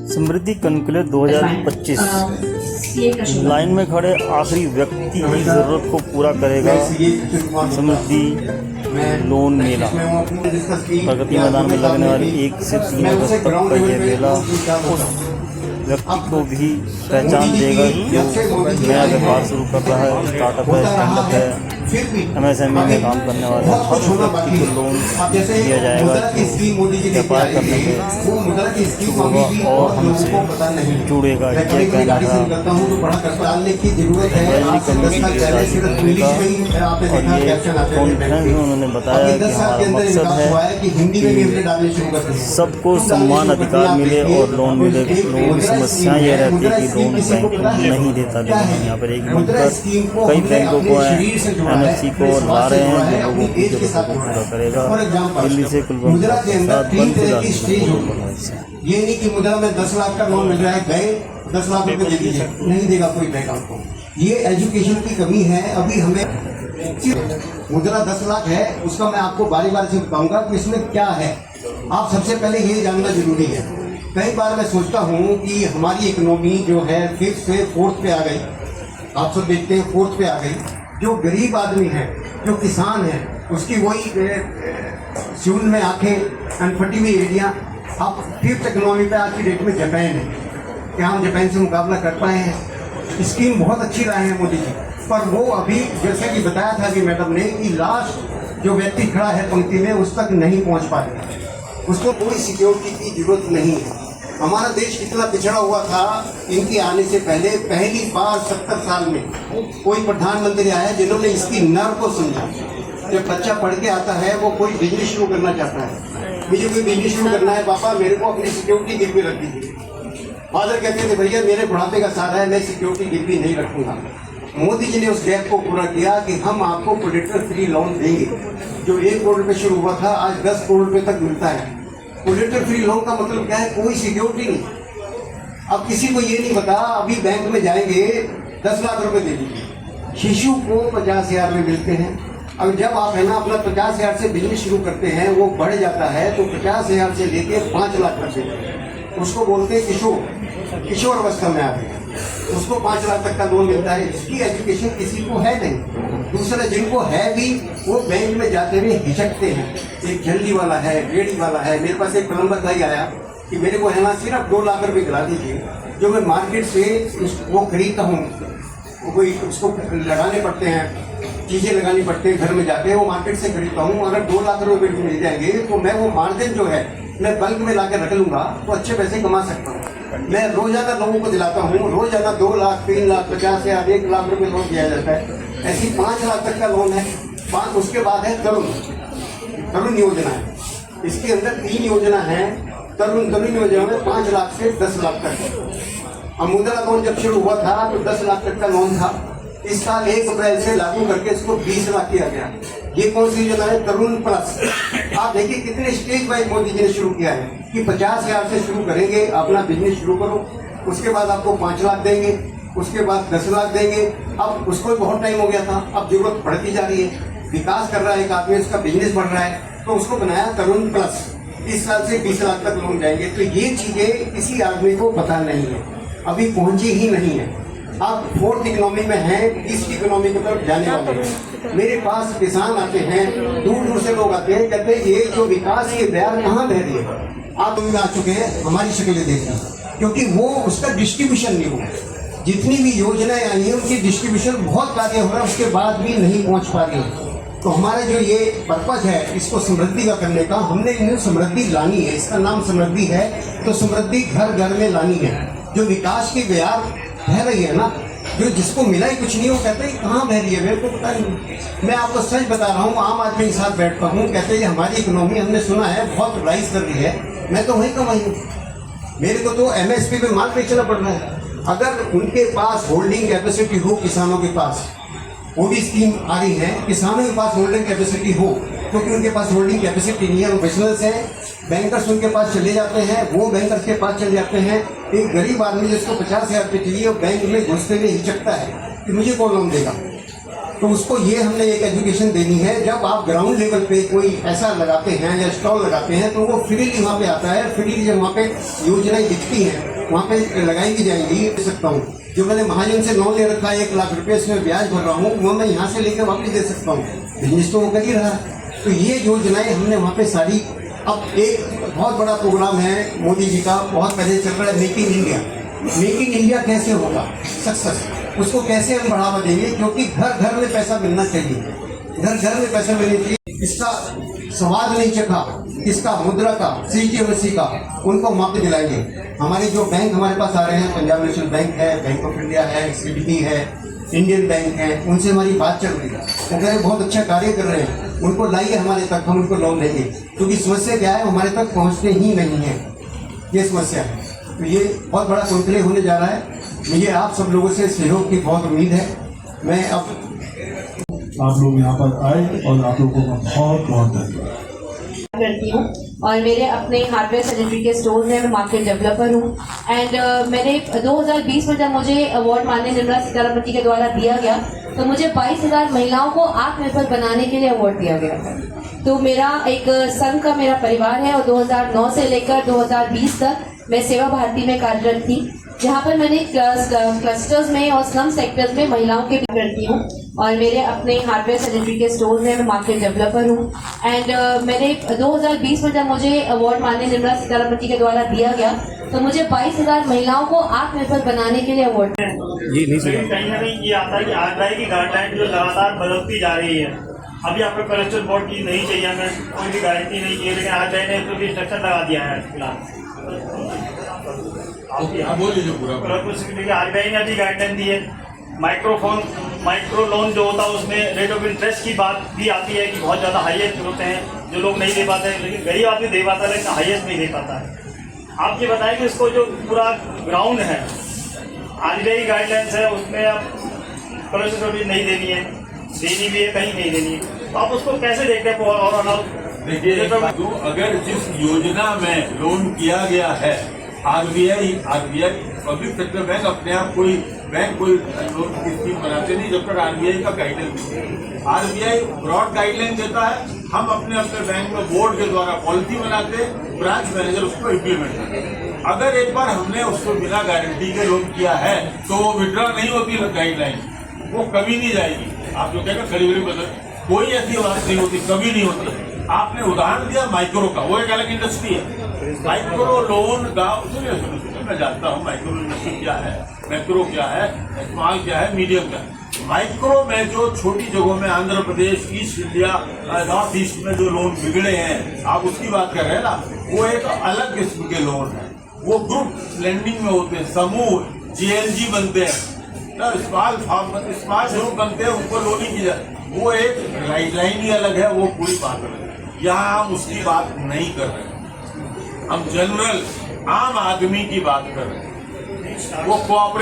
समृद्धि conclave 2025 line में खड़े आखिरी व्यक्ति की ज़रूरत को पूरा करेगा समृद्धि लोन मेला। प्रगति मैदान में लगने वाले 1 से 3 अगस्त तक का यह मेला उस व्यक्ति को भी पहचान देगा जो नया व्यापार शुरू कर रहा है, स्टार्टअप है, स्टैंडअप है, MSME में काम करने वाले हर व्यक्ति को लोन दिया जाएगा जो व्यापार करने में इच्छुक होगा और हमसे जुड़ेगा। यह कहना था कम्युनिटी के राजनीति का। और ये कॉन्फ्रेंस में उन्होंने बताया कि हमारा मकसद है कि सबको समान अधिकार मिले और लोन मिले। लोगों की समस्या ये रहती है कि लोन बैंक नहीं देता, लेकिन यहाँ पर एक मिलकर कई बैंकों को NFC को ला रहे हैं जो लोगों की जरूरतों को पूरा करेगा। दिल्ली से कुलवंत ये नहीं कि मुद्रा में 10 लाख का लोन मिल रहा है, बैंक 10 लाख रुपए दे दीजिए, नहीं देगा कोई बैंक आपको। ये एजुकेशन की कमी है। अभी हमें मुद्रा 10 लाख है, उसका मैं आपको बारी बारी से बताऊंगा कि इसमें क्या है। आप सबसे पहले ये जानना जरूरी है। कई बार मैं सोचता हूँ कि हमारी इकोनॉमी जो है 5th से 4th पे आ गई। आप सब देखते हैं 4th पे आ गई। जो गरीब आदमी है, जो किसान है, उसकी वही शून्य में आंखें, अनफटी हुई एरिया। अब 5th इकोनॉमी पे आज की डेट में जापान है। क्या हम जापान से मुकाबला कर पाए हैं? स्कीम बहुत अच्छी लाए हैं मोदी जी, पर वो अभी जैसे कि बताया था कि मैडम ने कि लास्ट जो व्यक्ति खड़ा है पंक्ति में उस तक नहीं पहुंच पाए। उसको कोई सिक्योरिटी की जरूरत नहीं है। हमारा देश कितना पिछड़ा हुआ था इनके आने से पहले। पहली बार 70 साल में कोई प्रधानमंत्री आया जिन्होंने इसकी नर को समझा। जब बच्चा पढ़ के आता है वो कोई बिजनेस शुरू करना चाहता है, मुझे कोई बिजनेस शुरू करना है, पापा मेरे को अपनी सिक्योरिटी गिरवी रख दीजिए। फादर कहते थे भैया मेरे बुढ़ापे का सहारा है, मैं सिक्योरिटी गिरवी नहीं रखूंगा। मोदी जी ने उस गैप को पूरा किया कि हम आपको कोलेटरल फ्री लोन देंगे। जो 1 करोड़ रुपये शुरू हुआ था आज 10 करोड़ रुपये तक मिलता है। कोलेटरल फ्री लोन का मतलब क्या है? कोई सिक्योरिटी नहीं। अब किसी को ये नहीं पता, अभी बैंक में जाएंगे 10 लाख रुपए दे दीजिए, शिशु को 50,000 में मिलते हैं। अब जब आप है ना अपना 50,000 से बिजनेस शुरू करते हैं, वो बढ़ जाता है तो 50,000 से लेके 5 लाख तक देते, उसको बोलते हैं किशोर अवस्था में आ गए, उसको 5 लाख तक का लोन मिलता है। इसकी एजुकेशन किसी को है नहीं। दूसरा जिनको है भी वो बैंक में जाते हुए हिचकते हैं। एक झल्ली वाला है, रेडी वाला है। मेरे पास एक प्लम्बर भाई आया कि मेरे को है ना सिर्फ 2 लाख रुपए दिला दीजिए, जो मैं मार्केट से वो खरीदता हूँ, वो कोई उसको लगाने पड़ते हैं, चीज़ें लगानी पड़ती हैं घर में जाके, वो मार्केट से खरीदता हूँ। अगर 2 लाख रुपए मिल जाएंगे तो मैं वो मार्जिन जो है मैं बल्क में ला के रख लूँगा तो अच्छे पैसे कमा सकता हूँ। मैं रोजाना लोगों को दिलाता हूँ, रोजाना 2 लाख 3 लाख 50,000 1 लाख रुपए लोन दिया जाता है। ऐसी 5 लाख तक का लोन है। उसके बाद है तरुण योजना है। इसके अंदर 3 योजना है। तरुण योजना में 5 लाख से 10 लाख तक। अब मुद्रा लोन जब शुरू हुआ था तो 10 लाख तक का लोन था। इस साल 1 अप्रैल से लागू करके इसको 20 लाख किया गया। ये कौन सी योजना है? तरुण प्लस। आप देखिए कितने स्टेज वाइज मोदी जी ने शुरू किया है कि 50,000 से शुरू करेंगे, अपना बिजनेस शुरू करो, उसके बाद आपको 5 लाख देंगे, उसके बाद 10 लाख देंगे। अब उसको बहुत टाइम हो गया था, अब जरूरत बढ़ती जा रही है, विकास कर रहा है एक आदमी, उसका बिजनेस बढ़ रहा है, तो उसको बनाया तरुण प्लस। इस साल से 20 लाख तक लोन जाएंगे। तो ये चीजें किसी आदमी को पता नहीं है, अभी पहुंची ही नहीं है। आप 4th इकोनॉमी में हैं, ईस्ट इकोनॉमी की तरफ जाने वाले हैं। मेरे पास किसान आते हैं, दूर दूर से लोग आते हैं, कहते हैं ये जो विकास की बयार कहाँ बह रही है? आप में आ चुके हैं, हमारी शक्लें देखना, क्योंकि वो उसका डिस्ट्रीब्यूशन नहीं हुआ। जितनी भी योजनाएं आई हैं उनकी डिस्ट्रीब्यूशन बहुत कार्य हो रहा है, उसके बाद भी नहीं पहुंच पा रही है। तो हमारा जो ये पर्पज है इसको समृद्धि का करने का, हमने इन्हें समृद्धि लानी है। इसका नाम समृद्धि है, तो समृद्धि घर घर में लानी है। जो विकास की बयार बह रही है ना, जो जिसको मिला ही कुछ नहीं, वो कहते हैं कहाँ बह रही है, मेरे को पता नहीं। मैं आपको सच बता रहा हूँ, आम आदमी के साथ बैठता हूँ, कहते हैं हमारी इकोनॉमी हमने सुना है बहुत राइज कर रही है, मैं तो वहीं कमाई हूँ, मेरे को तो MSP पे माल बेचना पड़ रहा है। अगर उनके पास होल्डिंग कैपेसिटी हो, किसानों के पास वो भी स्कीम आ रही है, किसानों के पास होल्डिंग कैपेसिटी हो, क्योंकि उनके पास होल्डिंग कैपेसिटी नहीं है, वो बिजनेस है, बैंकर्स उनके पास चले जाते हैं, वो बैंकर्स के पास चले जाते हैं। एक गरीब आदमी जिसको 50,000 रुपये चाहिए, वो बैंक में घुसते हुए हिचकता है कि मुझे कौन लोन देगा। तो उसको ये हमने एक एजुकेशन देनी है। जब आप ग्राउंड लेवल पे कोई ऐसा लगाते हैं या स्टॉल लगाते हैं तो वो फ्रीली वहाँ पे आता है, फ्रीली जब वहाँ पे योजनाएं दिखती हैं वहाँ पे लगाई भी जाएंगी, दे सकता हूँ। जो मैंने महाजन से लोन ले रखा है 1 लाख रुपए, इसमें ब्याज भर रहा हूँ, वो मैं यहाँ से लेकर वापस दे सकता हूँ। बिजनेस तो वो कर ही रहा है। तो ये योजनाएं हमने वहाँ पे सारी, अब एक बहुत बड़ा प्रोग्राम है मोदी जी का, बहुत पहले चल रहा है make in India. Make in India कैसे होगा सक्सेस, उसको कैसे हम बढ़ावा देंगे, क्योंकि घर घर में पैसा मिलना चाहिए, घर घर में पैसा मिलना चाहिए। इसका स्वाद नहीं चखा, इसका मुद्रा का, CTMSC का, उनको मौके दिलाएंगे। हमारे जो बैंक हमारे पास आ रहे हैं, पंजाब नेशनल बैंक है, बैंक ऑफ इंडिया है, CBD है, इंडियन बैंक है, उनसे हमारी बात चल रही है। वो कह रहे बहुत अच्छा कार्य कर रहे हैं, उनको लाइए हमारे तक, हम उनको लोन देंगे। क्योंकि समस्या क्या है, हमारे तक पहुँचते ही नहीं है, ये समस्या है। तो ये बहुत बड़ा कॉन्क्लेव होने जा रहा है। मुझे आप सब लोगों से सहयोग की बहुत उम्मीद है। मैं अब आप लोग यहाँ पर आए और आप लोगों का बहुत बहुत धन्यवाद करती हूँ। और मेरे अपने हार्डवेयर सैनिटरी के स्टोर हैं, मैं मार्केट डेवलपर हूँ। एंड मैंने 2020 में जब मुझे अवार्ड माननीय निर्मला सीतारमण जी के द्वारा दिया गया, तो मुझे 22,000 महिलाओं को आत्मनिर्भर बनाने के लिए अवार्ड दिया गया था। तो मेरा एक संघ का मेरा परिवार है और 2009 से लेकर 2020 तक मैं सेवा भारती में कार्यरत थी, जहाँ पर मैंने क्लस्टर्स में और स्लम सेक्टर्स में महिलाओं के भी करती हूँ। और मेरे अपने हार्डवेयर सैनिटरी के स्टोर हैं, मैं मार्केट डेवलपर हूँ। एंड मैंने 2020 में जब मुझे अवार्ड माननीय निर्मला सीतारमण जी के द्वारा दिया गया, तो मुझे 22,000 महिलाओं को आत्मनिर्भर बनाने के लिए अवार्ड जी नहीं सुना। कहीं ना कहीं ये आता है कि RBI की गाइडलाइन जो लगातार बदलती जा रही है। अभी आपको कलेक्टर बोर्ड की नहीं चाहिए, हमें कोई भी गारंटी नहीं चाहिए, लेकिन RBI ने तो भी इंस्ट्रक्शन लगा दिया है फिलहाल। RBI ने अभी गाइडलाइन दी है। माइक्रो लोन जो होता है उसमें रेट ऑफ इंटरेस्ट की बात भी आती है कि बहुत ज़्यादा हाईएस्ट होते हैं, जो लोग नहीं दे पाते हैं, लेकिन गरीब आदमी दे पाता है, लेकिन हाईएस्ट नहीं दे पाता है। आप ये बताएं कि इसको जो पूरा ग्राउंड है, RBI गाइडलाइंस है, उसमें आप कलेक्टर नहीं देनी है, देनी भी है, कहीं नहीं देनी है, तो आप उसको कैसे देखते हैं? और देखिए, अगर जिस योजना में लोन किया गया है, RBI पब्लिक सेक्टर बैंक अपने आप कोई लोन की स्कीम बनाते नहीं जब तक RBI का गाइडलाइन नहीं। RBI ब्रॉड गाइडलाइन देता है, हम अपने बैंक में बोर्ड के द्वारा पॉलिसी बनाते, ब्रांच मैनेजर उसको इम्प्लीमेंट करते। अगर एक बार हमने उसको बिना गारंटी के लोन किया है तो वो विड्रॉ नहीं होती गाइडलाइन, वो कभी नहीं जाएगी। आप जो कहते खड़ी बदल, कोई ऐसी बात नहीं होती, कभी नहीं होती। आपने उदाहरण दिया माइक्रो का, वो एक अलग इंडस्ट्री है। माइक्रो लोन गाँव, सुनिए मैं जानता हूँ माइक्रो इंडस्ट्री क्या है, मैक्रो क्या है, स्मॉल क्या है, मीडियम क्या है। माइक्रो में जो छोटी जगहों में Andhra Pradesh, east India, north east में जो लोन बिगड़े हैं, आप उसकी बात कर रहे हैं ना, वो एक अलग किस्म के लोन है। वो ग्रुप लेंडिंग में होते हैं, समूह GLG बनते हैं, स्मॉल ग्रुप बनते हैं, उनको लोन ही की जाए, वो एक गाइडलाइन ही अलग है, वो पूरी बात अलग है। यहाँ हम उसकी बात नहीं कर रहे हैं, हम जनरल आम आदमी की बात कर रहे हैं। वो कोऑपरेटिव